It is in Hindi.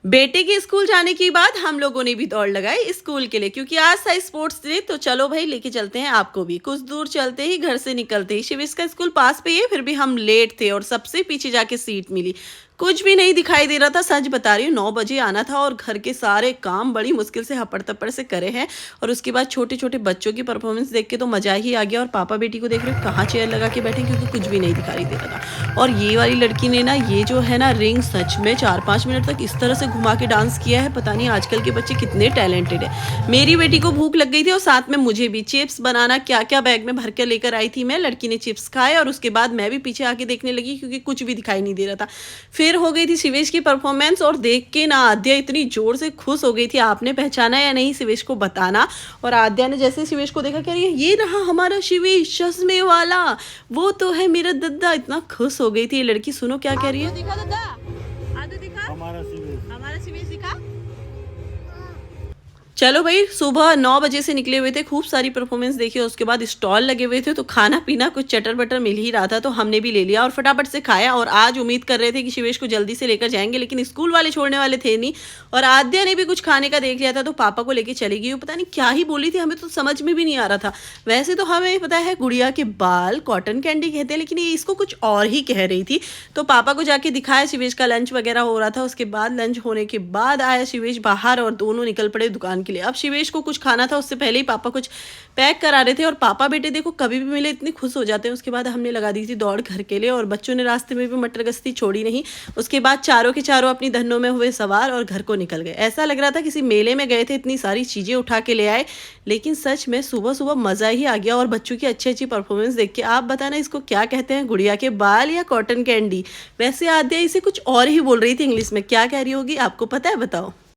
बेटे के स्कूल जाने के बाद हम लोगों ने भी दौड़ लगाई स्कूल के लिए, क्योंकि आज था स्पोर्ट्स डे। तो चलो भाई लेके चलते हैं आपको भी। कुछ दूर चलते ही घर से निकलते ही शिविश का स्कूल पास पे ही है, फिर भी हम लेट थे और सबसे पीछे जाके सीट मिली। कुछ भी नहीं दिखाई दे रहा था, सच बता रही हूँ। 9 बजे आना था और घर के सारे काम बड़ी मुश्किल से हपड़ तपड़ से करे हैं। और उसके बाद छोटे छोटे बच्चों की परफॉर्मेंस देख के तो मजा ही आ गया। और पापा बेटी को देख रहे हो कहाँ चेयर लगा के बैठे, क्योंकि कुछ भी नहीं दिखाई दे रहा था। और ये वाली लड़की ने ना, ये जो है ना रिंग, सच में 4-5 मिनट तक इस तरह से घुमा के डांस किया है। पता नहीं आजकल के बच्चे कितने टैलेंटेड है। मेरी बेटी को भूख लग गई थी और साथ में मुझे भी। चिप्स बनाना क्या क्या बैग में भर के लेकर आई थी मैं। लड़की ने चिप्स खाए और उसके बाद मैं भी पीछे आके देखने लगी, क्योंकि कुछ भी दिखाई नहीं दे रहा था। फिर हो गई थी शिवेश की परफॉर्मेंस, और देख के ना आद्या इतनी जोर से खुश हो गई थी। आपने पहचाना या नहीं शिवेश को बताना। और आद्या ने जैसे शिवेश को देखा, कह रही है ये रहा हमारा शिवेश चश्मे वाला, वो तो है मेरा दद्दा। इतना खुश हो गई थी ये लड़की। सुनो क्या कह रही है। दिखा दद्दा, आद्या दिखा हमारा शिवेश दिखा। चलो भाई, सुबह 9 बजे से निकले हुए थे, खूब सारी परफॉर्मेंस देखी। उसके बाद स्टॉल लगे हुए थे, तो खाना पीना कुछ चटर बटर मिल ही रहा था, तो हमने भी ले लिया और फटाफट से खाया। और आज उम्मीद कर रहे थे कि शिवेश को जल्दी से लेकर जाएंगे, लेकिन स्कूल वाले छोड़ने वाले थे नहीं। और आद्या ने भी कुछ खाने का देख लिया था, तो पापा को लेके चली गई। वो पता नहीं क्या ही बोली थी, हमें तो समझ में भी नहीं आ रहा था। वैसे तो हमें पता है गुड़िया के बाल कॉटन कैंडी कहते हैं, लेकिन ये इसको कुछ और ही कह रही थी। तो पापा को जाके दिखाया, शिवेश का लंच वगैरह हो रहा था। उसके बाद लंच होने के बाद आया शिवेश बाहर और दोनों निकल पड़े दुकान के लिए। अब शिवेश को कुछ खाना था, उससे पहले ही पापा कुछ पैक करा रहे थे। और पापा बेटे देखो कभी भी मिले इतने खुश हो जाते हैं। उसके बाद हमने लगा दी थी दौड़ घर के लिए, और बच्चों ने रास्ते में भी मटर गश्ती छोड़ी नहीं। उसके बाद चारों के चारों अपनी धनों में हुए सवार और घर को निकल गए। ऐसा लग रहा था किसी मेले में गए थे, इतनी सारी चीजें उठा के ले आए। लेकिन सच में सुबह सुबह मजा ही आ गया। और बच्चों की अच्छी अच्छी परफॉर्मेंस देख के आप बताना इसको क्या कहते हैं, गुड़िया के बाल या कॉटन कैंडी। वैसे आद्या इसे कुछ और ही बोल रही थी इंग्लिश में, क्या कह रही होगी आपको पता है, बताओ।